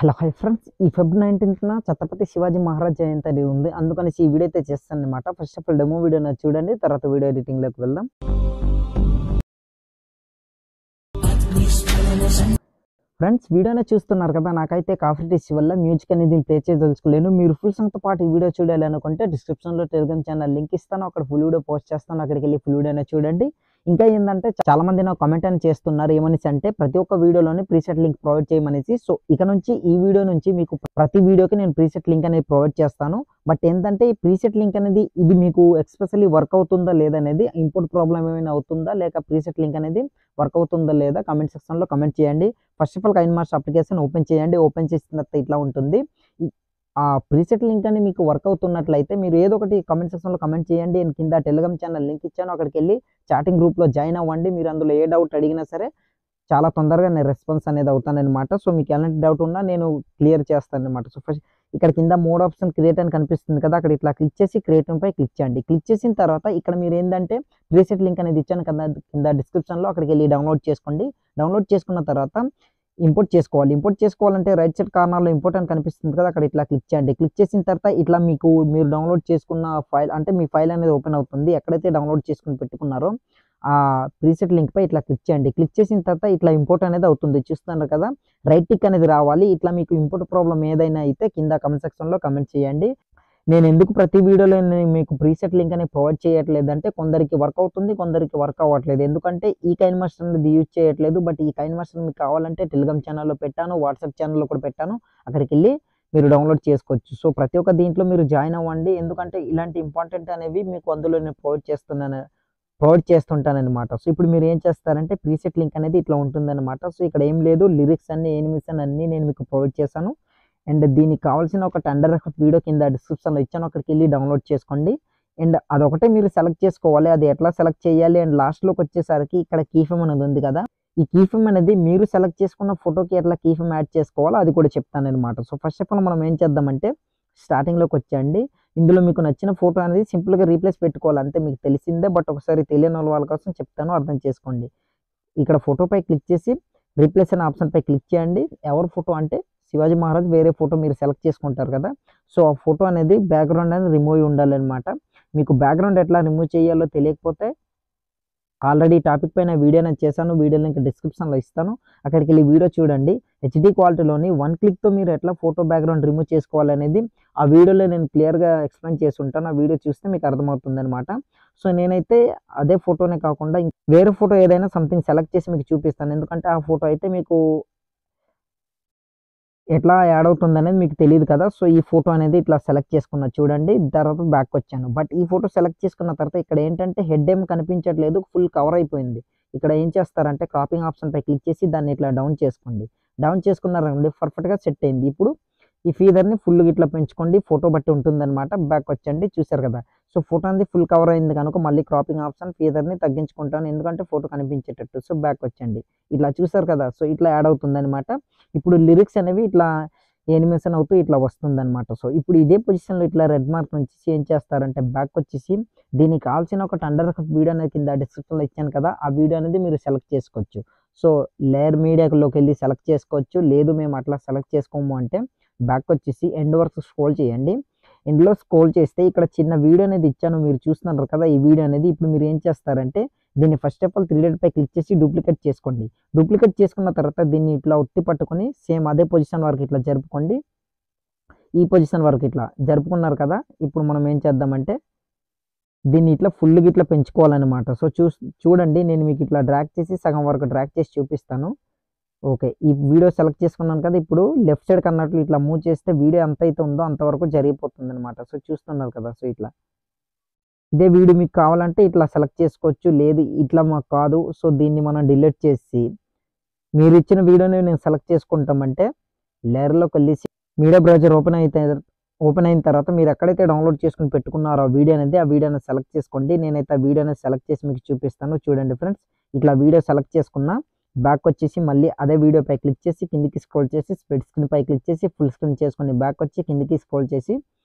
Hello hi friends. ఈ Feb 19న Chhatrapati Shivaji Maharaj జయంతి అనేది ఉంది. అందుకనేసి ఈ వీడియో అయితే చేస్తానన్నమాట. ఫస్ట్ ఆఫ్ ఆల్ డెమో వీడియోని చూడండి, తర్వాత వీడియో ఎడిటింగ్లోకి వెళ్దాం. ఫ్రెండ్స్, వీడియోనే చూస్తున్నారు కదా, నాకైతే కాఫీ టీస్ వల్ల మ్యూజిక్ అనేది ప్లే చేయదలుచుకోలేను. మీరు ఫుల్ సాంగ్తో పాటు ఈ వీడియో చూడాలి అనుకుంటే డిస్క్రిప్షన్లో టెలిగ్రామ్ ఛానల్ లింక్ ఇస్తాను, అక్కడ ఫుల్ వీడియో పోస్ట్ చేస్తాను, అక్కడికి వెళ్ళి ఫుల్ వీడియోనే చూడండి. ఇంకా ఏంటంటే చాలా మంది నాకు కామెంట్ అని చేస్తున్నారు, ఏమనేసి అంటే ప్రతి ఒక్క వీడియోలోని ప్రీసెట్ లింక్ ప్రొవైడ్ చేయమనేసి. సో ఇక నుంచి ఈ వీడియో నుంచి మీకు ప్రతి వీడియోకి నేను ప్రీసెట్ లింక్ అనేది ప్రొవైడ్ చేస్తాను. బట్ ఏంటంటే ఈ ప్రీసెట్ లింక్ అనేది ఇది మీకు ఎక్స్పెషల్లీ వర్క్ అవుతుందా లేదనేది, ఇంపోర్ట్ ప్రాబ్లం ఏమైనా అవుతుందా లేక ప్రీసెట్ లింక్ అనేది వర్క్ అవుతుందా లేదా కామెంట్ సెక్షన్లో కామెంట్ చేయండి. First of all కైన్మాస్టర్ application open చేయండి. ఓపెన్ చేసిన తర్వాత ఇట్లా ఉంటుంది. ఆ ప్రీసెట్ లింక్ అని మీకు వర్క్ అవుతున్నట్లయితే మీరు ఏదో ఒకటి కామెంట్ సెక్షన్లో కామెంట్ చేయండి. నేను కింద టెలిగ్రామ్ ఛానల్ లింక్ ఇచ్చాను, అక్కడికి వెళ్ళి చాటింగ్ గ్రూప్లో జాయిన్ అవ్వండి. మీరు అందులో ఏ డౌట్ అడిగినా సరే చాలా తొందరగా నేను రెస్పాన్స్ అనేది అవుతానన్నమాట. సో మీకు ఎలాంటి డౌట్ ఉన్నా నేను క్లియర్ చేస్తాను అనమాట. సో ఫస్ట్ ఇక్కడ కింద మోడ్ ఆప్షన్ క్రియేట్ అని కనిపిస్తుంది కదా, అక్కడ ఇట్లా క్లిక్ చేసి క్రియేటివ్ పై క్లిక్ చేయండి. క్లిక్ చేసిన తర్వాత ఇక్కడ మీరు ఏంటంటే ప్రీసెట్ లింక్ అనేది ఇచ్చాను కదా కింద డిస్క్రిప్షన్లో, అక్కడికి వెళ్ళి డౌన్లోడ్ చేసుకోండి. డౌన్లోడ్ చేసుకున్న తర్వాత ఇంపోర్ట్ చేసుకోవాలి. ఇంపోర్ట్ చేసుకోవాలంటే రైట్ సైడ్ కార్నర్లో ఇంపోర్ట్ అని కనిపిస్తుంది కదా, అక్కడ ఇట్లా క్లిక్ చేయండి. క్లిక్ చేసిన తర్వాత ఇట్లా మీరు డౌన్లోడ్ చేసుకున్న ఫైల్ అంటే మీ ఫైల్ అనేది ఓపెన్ అవుతుంది. ఎక్కడైతే డౌన్లోడ్ చేసుకుని పెట్టుకున్నారో ఆ ప్రీసెట్ లింక్ పై ఇట్లా క్లిక్ చేయండి. క్లిక్ చేసిన తర్వాత ఇట్లా ఇంపోర్ట్ అనేది అవుతుంది, చూస్తున్నారు కదా. రైట్ టిక్ అనేది రావాలి. ఇట్లా మీకు ఇంపోర్ట్ ప్రాబ్లం ఏదైనా అయితే కింద కమెంట్ సెక్షన్లో కమెంట్ చేయండి. నేను ఎందుకు ప్రతి వీడియోలో మీకు ప్రీసెట్ లింక్ అనేది ప్రొవైడ్ చేయట్లేదు అంటే కొందరికి వర్క్ అవుతుంది, కొందరికి వర్క్ అవ్వట్లేదు. ఎందుకంటే ఈ కైన్మాస్టర్ అనేది యూజ్ చేయట్లేదు. బట్ ఈ కైన్మాస్టర్ మీకు కావాలంటే టెలిగ్రామ్ ఛానల్లో పెట్టాను, వాట్సాప్ ఛానల్లో కూడా పెట్టాను, అక్కడికి వెళ్ళి మీరు డౌన్లోడ్ చేసుకోవచ్చు. సో ప్రతి ఒక్క దీంట్లో మీరు జాయిన్ అవ్వండి, ఎందుకంటే ఇలాంటి ఇంపార్టెంట్ అనేవి మీకు అందులో నేను ప్రొవైడ్ చేస్తుంటానన్నమాట. సో ఇప్పుడు మీరు ఏం చేస్తారంటే ప్రీసెట్ లింక్ అనేది ఇట్లా ఉంటుందన్నమాట. సో ఇక్కడ ఏం లేదు, లిరిక్స్ అన్ని ఎనిమేషన్ అన్ని నేను మీకు ప్రొవైడ్ చేశాను. అండ్ దీనికి కావాల్సిన ఒక టెండర్ వీడియో కింద డిస్క్రిప్షన్లో ఇచ్చాను, అక్కడికి వెళ్ళి డౌన్లోడ్ చేసుకోండి. అండ్ అదొకటే మీరు సెలెక్ట్ చేసుకోవాలి, అది ఎట్లా సెలెక్ట్ చేయాలి. అండ్ లాస్ట్లోకి వచ్చేసరికి ఇక్కడ కీఫెమ్ అనేది ఉంది కదా, ఈ కీఫెమ్ అనేది మీరు సెలెక్ట్ చేసుకున్న ఫోటోకి ఎట్లా కీఫెమ్ యాడ్ చేసుకోవాలో అది కూడా చెప్తాను అనమాట. సో ఫస్ట్ ఆఫ్ ఆల్ మనం ఏం చేద్దామంటే స్టార్టింగ్లోకి వచ్చేయండి. ఇందులో మీకు నచ్చిన ఫోటో అనేది సింపుల్గా రీప్లేస్ పెట్టుకోవాలి, అంతే మీకు తెలిసిందే. బట్ ఒకసారి తెలియని వాళ్ళ కోసం చెప్తాను, అర్థం చేసుకోండి. ఇక్కడ ఫోటోపై క్లిక్ చేసి రీప్లేస్ అనే ఆప్షన్పై క్లిక్ చేయండి. ఎవరి ఫోటో అంటే శివాజీ మహారాజ్ వేరే ఫోటో మీరు సెలెక్ట్ చేసుకుంటారు కదా, సో ఆ ఫోటో అనేది బ్యాక్గ్రౌండ్ అనేది రిమూవ్ ఉండాలన్నమాట. మీకు బ్యాక్గ్రౌండ్ ఎట్లా రిమూవ్ చేయాలో తెలియకపోతే ఆల్రెడీ టాపిక్ పైన వీడియో నేను చేశాను, వీడియో లింక్ డిస్క్రిప్షన్లో ఇస్తాను, అక్కడికి వెళ్ళి వీడియో చూడండి. హెచ్డి క్వాలిటీలోని 1 క్లిక్తో మీరు ఎట్లా ఫోటో బ్యాక్గ్రౌండ్ రిమూవ్ చేసుకోవాలనేది ఆ వీడియోలో నేను క్లియర్గా ఎక్స్ప్లెయిన్ చేసి ఉంటాను. ఆ వీడియో చూస్తే మీకు అర్థమవుతుంది అనమాట. సో నేనైతే అదే ఫోటోనే కాకుండా వేరే ఫోటో ఏదైనా సంథింగ్ సెలెక్ట్ చేసి మీకు చూపిస్తాను, ఎందుకంటే ఆ ఫోటో అయితే మీకు ఎట్లా యాడ్ అవుతుంది అనేది మీకు తెలియదు కదా. సో ఈ ఫోటో అనేది ఇట్లా సెలెక్ట్ చేసుకున్నా చూడండి, తర్వాత బ్యాక్ వచ్చాను. బట్ ఈ ఫోటో సెలెక్ట్ చేసుకున్న తర్వాత ఇక్కడ ఏంటంటే హెడ్ ఏం కనిపించట్లేదు, ఫుల్ కవర్ అయిపోయింది. ఇక్కడ ఏం చేస్తారంటే క్రాపింగ్ ఆప్షన్ పై క్లిక్ చేసి దాన్ని ఇట్లా డౌన్ చేసుకోండి. డౌన్ చేసుకున్నారండి, పర్ఫెక్ట్గా సెట్ అయింది. ఇప్పుడు ఈ ఫీదర్ని ఫుల్ ఇట్లా పెంచుకోండి, ఫోటో బట్టి ఉంటుందన్నమాట. బ్యాక్ వచ్చండి, చూసారు కదా. సో ఫోటో అనేది ఫుల్ కవర్ అయింది కనుక మళ్ళీ క్రాపింగ్ ఆప్షన్ ఫీదర్ని తగ్గించుకుంటాను, ఎందుకంటే ఫోటో కనిపించేటట్టు. సో బ్యాక్ వచ్చండి, ఇట్లా చూసారు కదా. సో ఇట్లా యాడ్ అవుతుందన్నమాట. ఇప్పుడు లిరిక్స్ అనేవి ఇట్లా యానిమేషన్ అవుతూ ఇట్లా వస్తుందన్నమాట. సో ఇప్పుడు ఇదే పొజిషన్లో ఇట్లా రెడ్ మార్క్ నుంచి ఏం చేస్తారంటే బ్యాక్ వచ్చేసి దీనికి కావాల్సిన ఒక టెండర్ వీడియో అనేది కింద డిస్క్రిప్షన్లో ఇచ్చాను కదా, ఆ వీడియో అనేది మీరు సెలెక్ట్ చేసుకోవచ్చు. సో లేయర్ మీడియాలోకి వెళ్ళి సెలెక్ట్ చేసుకోవచ్చు. లేదు మేము అట్లా సెలెక్ట్ చేసుకోము అంటే బ్యాక్ వచ్చేసి ఎండ్ వరకు స్క్రోల్ చేయండి. ఎండ్లో స్క్రోల్ చేస్తే ఇక్కడ చిన్న వీడియో అనేది ఇచ్చాను, మీరు చూస్తున్నారు కదా ఈ వీడియో అనేది. ఇప్పుడు మీరు ఏం చేస్తారంటే దీన్ని ఫస్ట్ ఆఫ్ ఆల్ 3 డాట్ పై క్లిక్ చేసి డూప్లికేట్ చేసుకోండి. డూప్లికేట్ చేసుకున్న తర్వాత దీన్ని ఇట్లా ఒత్తి పట్టుకొని సేమ్ అదే పొజిషన్ వరకు ఇట్లా జరుపుకోండి. ఈ పొజిషన్ వరకు ఇట్లా జరుపుకున్నారు కదా. ఇప్పుడు మనం ఏం చేద్దామంటే దీన్ని ఇట్లా ఫుల్గా ఇట్లా పెంచుకోవాలన్నమాట. సో చూడండి, నేను మీకు ఇట్లా డ్రాగ్ చేసి సగం వరకు డ్రాగ్ చేసి చూపిస్తాను. ఓకే, ఈ వీడియో సెలెక్ట్ చేసుకున్నాను కదా, ఇప్పుడు లెఫ్ట్ సైడ్ కన్నట్లు ఇట్లా మూవ్ చేస్తే వీడియో ఎంత అయితే ఉందో అంతవరకు జరిగిపోతుంది అనమాట. సో చూస్తున్నారు కదా. సో ఇట్లా ఇదే వీడియో మీకు కావాలంటే ఇట్లా సెలెక్ట్ చేసుకోవచ్చు, లేదు ఇట్లా మాకు కాదు, సో దీన్ని మనం డిలీట్ చేసి మీరు ఇచ్చిన వీడియోని నేను సెలెక్ట్ చేసుకుంటామంటే లేయర్లోకి వెళ్ళేసి మీడియా బ్రౌజర్ ఓపెన్ అయిన తర్వాత మీరు ఎక్కడైతే డౌన్లోడ్ చేసుకుని పెట్టుకున్నారో ఆ వీడియోని సెలెక్ట్ చేసుకోండి. నేనైతే ఆ వీడియోని సెలెక్ట్ చేసి మీకు చూపిస్తాను, చూడండి ఫ్రెండ్స్. ఇట్లా వీడియో సెలెక్ట్ చేసుకున్నా బ్యాక్ వచ్చేసి మళ్ళీ అదే వీడియోపై క్లిక్ చేసి కిందికి స్క్రోల్ చేసి స్ప్లిట్ స్క్రీన్ పై క్లిక్ చేసి ఫుల్ స్క్రీన్ చేసుకొని బ్యాక్ వచ్చి కిందికి స్క్రోల్ చేసి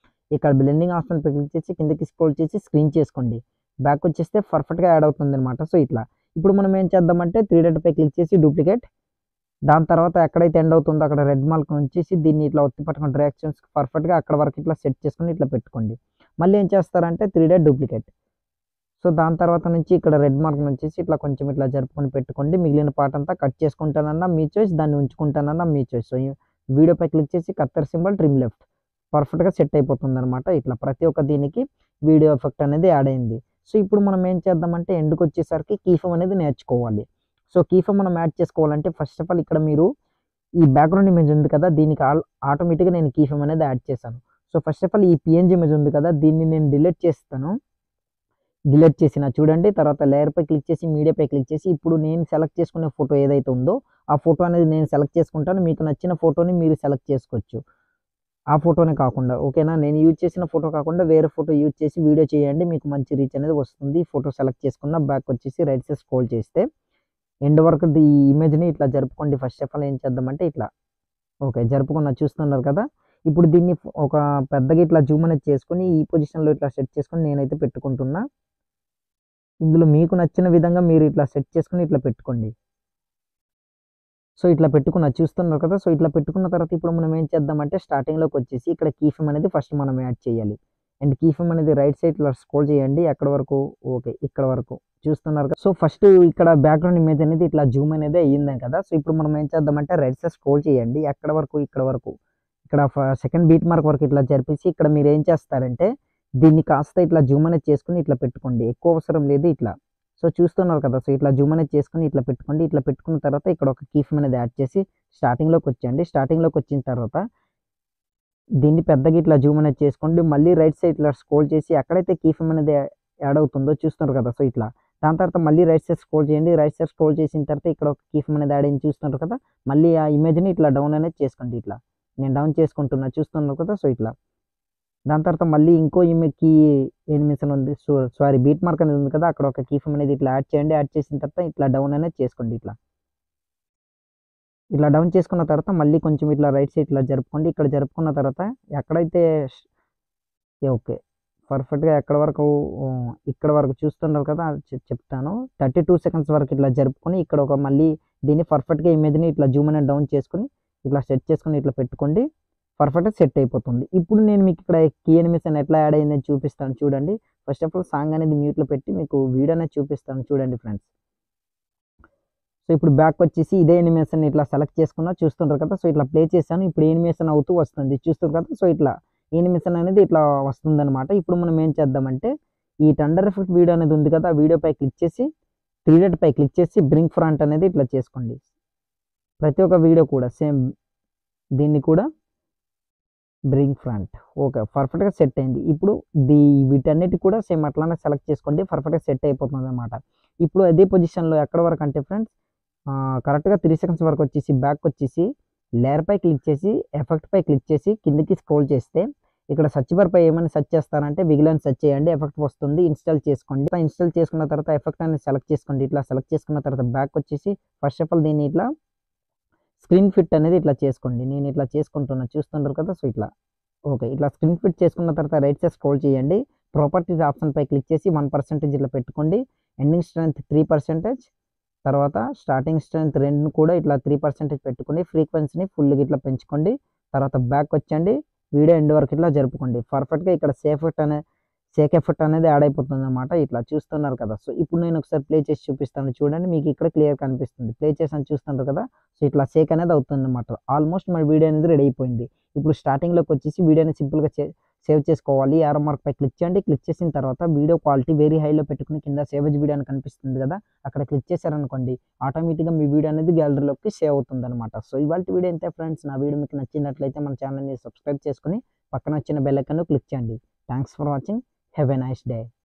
ఇక్కడ బ్లెండింగ్ ఆప్షన్ పై క్లిక్ చేసి కిందికి స్క్రోల్ చేసి స్క్రీన్ చేసుకోండి. బ్యాక్ వచ్చేస్తే పర్ఫెక్ట్గా యాడ్ అవుతుంది అనమాట. సో ఇట్లా ఇప్పుడు మనం ఏం చేద్దామంటే 3 డాట్ పై క్లిక్ చేసి దాని తర్వాత ఎక్కడైతే ఎండ్ అవుతుందో అక్కడ రెడ్ మార్క్ ఉంచేసి దీన్ని ఇట్లా ఒత్తి పట్టుకుని రియాక్షన్స్ పర్ఫెక్ట్గా అక్కడ వరకు ఇట్లా సెట్ చేసుకుని ఇట్లా పెట్టుకోండి. మళ్ళీ ఏం చేస్తారంటే 3 డాట్ డూప్లికేట్. సో దాని తర్వాత నుంచి ఇక్కడ రెడ్ మార్క్ వచ్చేసి ఇట్లా కొంచెం ఇట్లా జరుపుకొని పెట్టుకోండి. మిగిలిన పార్ట్ అంతా కట్ చేసుకుంటానన్నా మీ చాయిస్, దాన్ని ఉంచుకుంటానన్నా మీ చాయిస్. సో వీడియోపై క్లిక్ చేసి కత్తెర సింబల్ ట్రిమ్ లెఫ్ట్ పర్ఫెక్ట్గా సెట్ అయిపోతుంది అనమాట. ఇట్లా ప్రతి ఒక్క దీనికి వీడియో ఎఫెక్ట్ అనేది యాడ్ అయింది. సో ఇప్పుడు మనం ఏం చేద్దామంటే ఎండ్కి వచ్చేసరికి కీఫమ్ అనేది నేర్చుకోవాలి. సో కీఫమ్ మనం యాడ్ చేసుకోవాలంటే ఫస్ట్ ఆఫ్ ఆల్ ఇక్కడ మీరు ఈ బ్యాక్గ్రౌండ్ ఇమేజ్ ఉంది కదా, దీనికి ఆటోమేటిక్గా నేను కీఫమ్ అనేది యాడ్ చేశాను. సో ఫస్ట్ ఆఫ్ ఆల్ ఈ పిఎన్జీ ఇమేజ్ ఉంది కదా, దీన్ని నేను డిలీట్ చేస్తాను. డిలీట్ చేసిన చూడండి. తర్వాత లేయర్పై క్లిక్ చేసి మీడియాపై క్లిక్ చేసి ఇప్పుడు నేను సెలెక్ట్ చేసుకునే ఫోటో ఏదైతే ఉందో ఆ ఫోటో అనేది నేను సెలెక్ట్ చేసుకుంటాను. మీకు నచ్చిన ఫోటోని మీరు సెలెక్ట్ చేసుకోవచ్చు. ఆ ఫోటోనే కాకుండా ఓకేనా, నేను యూజ్ చేసిన ఫోటో కాకుండా వేరే ఫోటో యూజ్ చేసి వీడియో చేయండి, మీకు మంచి రీచ్ అనేది వస్తుంది. ఫోటో సెలెక్ట్ చేసుకున్న బ్యాక్ వచ్చేసి రైట్ సైడ్ స్క్రోల్ చేస్తే ఎండ్ వరకు ఈ ఇమేజ్ని ఇట్లా జరుపుకోండి. ఫస్ట్ ఆఫ్ ఆల్ ఏం చేద్దామంటే ఇట్లా ఓకే జరుపుకున్న చూస్తున్నారు కదా. ఇప్పుడు దీన్ని ఒక పెద్దగా ఇట్లా జూమ్ అనేది చేసుకొని ఈ పొజిషన్లో ఇట్లా సెట్ చేసుకొని నేనైతే పెట్టుకుంటున్నా. ఇందులో మీకు నచ్చిన విధంగా మీరు ఇట్లా సెట్ చేసుకొని ఇట్లా పెట్టుకోండి. సో ఇట్లా పెట్టుకున్న చూస్తున్నారు కదా. సో ఇట్లా పెట్టుకున్న తర్వాత ఇప్పుడు మనం ఏం చేద్దామంటే స్టార్టింగ్లోకి వచ్చేసి ఇక్కడ కీఫమ్ అనేది ఫస్ట్ మనం యాడ్ చేయాలి. అండ్ కీఫమ్ అనేది రైట్ సైడ్ ఇట్లా స్క్రోల్ చేయండి. ఎక్కడ వరకు ఓకే ఇక్కడ వరకు చూస్తున్నారు కదా. సో ఫస్ట్ ఇక్కడ బ్యాక్గ్రౌండ్ ఇమేజ్ అనేది ఇట్లా జూమ్ అనేది అయ్యింది కదా. సో ఇప్పుడు మనం ఏం చేద్దామంటే రైట్ సైడ్ స్క్రోల్ చేయండి. ఎక్కడ వరకు ఇక్కడ వరకు ఇక్కడ సెకండ్ బీట్ మార్క్ వరకు ఇట్లా జరిపేసి ఇక్కడ మీరు ఏం చేస్తారంటే దీన్ని కాస్త ఇట్లా జూమ్ అనేది చేసుకుని ఇట్లా పెట్టుకోండి. ఎక్కువ అవసరం లేదు ఇట్లా. సో చూస్తున్నారు కదా. సో ఇట్లా జూమ్ అనేది చేసుకుని ఇట్లా పెట్టుకోండి. ఇట్లా పెట్టుకున్న తర్వాత ఇక్కడ ఒక కీఫమ్ అనేది యాడ్ చేసి స్టార్టింగ్లోకి వచ్చేయండి. స్టార్టింగ్లోకి వచ్చిన తర్వాత దీన్ని పెద్దగా ఇట్లా జూమ్ అనేది చేసుకోండి. మళ్ళీ రైట్ సైడ్ ఇట్లా స్క్రోల్ చేసి ఎక్కడైతే కీఫమ్ అనేది యాడ్ అవుతుందో చూస్తున్నారు కదా. సో ఇట్లా దాని తర్వాత మళ్ళీ రైట్ సైడ్ స్క్రోల్ చేయండి. రైట్ సైడ్ స్క్రోల్ చేసిన తర్వాత ఇక్కడ ఒక కీఫమ్ అనేది యాడ్ అయింది చూస్తున్నారు కదా. మళ్ళీ ఆ ఇమేజ్ని ఇట్లా డౌన్ అనేది చేసుకోండి. ఇట్లా నేను డౌన్ చేసుకుంటున్నా చూస్తున్నారు కదా. సో ఇట్లా దాని తర్వాత మళ్ళీ ఇంకో కీ ఎనిమేషన్ ఉంది, సారీ బీట్ మార్క్ అనేది ఉంది కదా, అక్కడ ఒక కీఫమ్ అనేది ఇట్లా యాడ్ చేయండి. యాడ్ చేసిన తర్వాత ఇట్లా డౌన్ అనేది చేసుకోండి. ఇట్లా డౌన్ చేసుకున్న తర్వాత మళ్ళీ కొంచెం ఇట్లా రైట్ సైడ్ ఇట్లా జరుపుకోండి. ఇక్కడ జరుపుకున్న తర్వాత ఎక్కడైతే ఓకే పర్ఫెక్ట్గా ఎక్కడ వరకు ఇక్కడ వరకు చూస్తున్నారు కదా చెప్తాను. 32 సెకండ్స్ వరకు ఇట్లా జరుపుకొని ఇక్కడ ఒక మళ్ళీ దీన్ని పర్ఫెక్ట్గా ఇమేజ్ని ఇట్లా జూమ్ అనేది డౌన్ చేసుకొని ఇట్లా సెట్ చేసుకొని ఇట్లా పెట్టుకోండి. పర్ఫెక్ట్గా సెట్ అయిపోతుంది. ఇప్పుడు నేను మీకు ఇక్కడ కీ ఎనిమేషన్ ఎట్లా యాడ్ అయిందని చూపిస్తాను చూడండి. ఫస్ట్ ఆఫ్ ఆల్ సాంగ్ అనేది మ్యూట్లో పెట్టి మీకు వీడియో అనేది చూపిస్తాను చూడండి ఫ్రెండ్స్. సో ఇప్పుడు బ్యాక్ వచ్చేసి ఇదే ఎనిమేషన్ ఇట్లా సెలెక్ట్ చేసుకున్నా చూస్తుంటారు కదా. సో ఇట్లా ప్లే చేశాను. ఇప్పుడు ఎనిమేషన్ అవుతూ వస్తుంది చూస్తారు కదా. సో ఇట్లా ఎనిమేషన్ అనేది ఇట్లా వస్తుంది అనమాట. ఇప్పుడు మనం ఏం చేద్దామంటే ఈ టండర్ ఎఫెక్ట్ వీడియో అనేది ఉంది కదా, ఆ వీడియోపై క్లిక్ చేసి 3 డాట్ పై క్లిక్ చేసి బ్రింగ్ ఫ్రంట్ అనేది ఇట్లా చేసుకోండి. ప్రతి ఒక్క వీడియో కూడా సేమ్ దీన్ని కూడా బ్రింగ్ ఫ్రంట్ ఓకే పర్ఫెక్ట్గా సెట్ అయింది. ఇప్పుడు వీటన్నిటి కూడా సేమ్ అట్లానే సెలెక్ట్ చేసుకోండి. పర్ఫెక్ట్గా సెట్ అయిపోతుంది అనమాట. ఇప్పుడు అదే పొజిషన్లో ఎక్కడ వరకు అంటే ఫ్రెండ్స్ కరెక్ట్గా 3 సెకండ్స్ వరకు వచ్చేసి బ్యాక్ వచ్చేసి లేయర్పై క్లిక్ చేసి ఎఫెక్ట్పై క్లిక్ చేసి కిందకి స్క్రోల్ చేస్తే ఇక్కడ సర్చ్ బార్పై ఏమైనా సెర్చ్ చేస్తారంటే విగిలెన్స్ సెర్చ్ చేయండి. ఎఫెక్ట్ వస్తుంది. ఇన్స్టాల్ చేసుకోండి. ఇన్స్టాల్ చేసుకున్న తర్వాత ఎఫెక్ట్ అనేది సెలెక్ట్ చేసుకోండి. ఇట్లా సెలెక్ట్ చేసుకున్న తర్వాత బ్యాక్ వచ్చేసి ఫస్ట్ ఆఫ్ ఆల్ దీన్ని ఇట్లా స్క్రీన్ ఫిట్ అనేది ఇట్లా చేసుకోండి. నేను ఇట్లా చేసుకుంటున్నా చూస్తున్నారు కదా. సో ఇట్లా ఓకే ఇట్లా స్క్రీన్ ఫిట్ చేసుకున్న తర్వాత రైట్ సైడ్ స్క్రోల్ చేయండి. ప్రాపర్టీస్ ఆప్షన్పై క్లిక్ చేసి 1% ఇట్లా పెట్టుకోండి. ఎండింగ్ స్ట్రెంత్ 3%, తర్వాత స్టార్టింగ్ స్ట్రెంత్ 2 కూడా ఇట్లా 3% పెట్టుకోండి. ఫ్రీక్వెన్సీని ఫుల్గా ఇట్లా పెంచుకోండి. తర్వాత బ్యాక్ వచ్చండి. వీడియో ఎండ్ వరకు ఇట్లా జరుపుకోండి. పర్ఫెక్ట్గా ఇక్కడ సేక్ ఎఫెక్ట్ అనేది యాడ్ అయిపోతుంది అనమాట. ఇట్లా చూస్తున్నారు కదా. సో ఇప్పుడు నేను ఒకసారి ప్లే చేసి చూపిస్తాను చూడండి. మీకు ఇక్కడ క్లియర్ కనిపిస్తుంది. ప్లే చేసి చూస్తున్నారు కదా. సో ఇట్లా సేక్ అనేది అవుతుంది అనమాట. ఆల్మోస్ట్ మన వీడియో అనేది రెడీ అయిపోయింది. ఇప్పుడు స్టార్టింగ్లోకి వచ్చేసి వీడియోని సింపుల్గా సేవ్ చేసుకోవాలి. యారో మార్క్ పై క్లిక్ చేయండి. క్లిక్ చేసిన తర్వాత వీడియో క్వాలిటీ వెరీ హైలో పెట్టుకుని కింద సేవ్ as వీడియో అని కనిపిస్తుంది కదా, అక్కడ క్లిక్ చేశారనుకోండి ఆటోమేటిక్గా మీ వీడియో అనేది గ్యాలరీలోకి సేవ్ అవుతుంది అనమాట. సో ఇవాళ వీడియో ఇంతే ఫ్రెండ్స్. నా వీడియో మీకు నచ్చినట్లయితే మన ఛానల్ని సబ్స్క్రైబ్ చేసుకుని పక్కన వచ్చిన బెల్ ఐకాన్ క్లిక్ చేయండి. Thanks for watching. Have a nice day.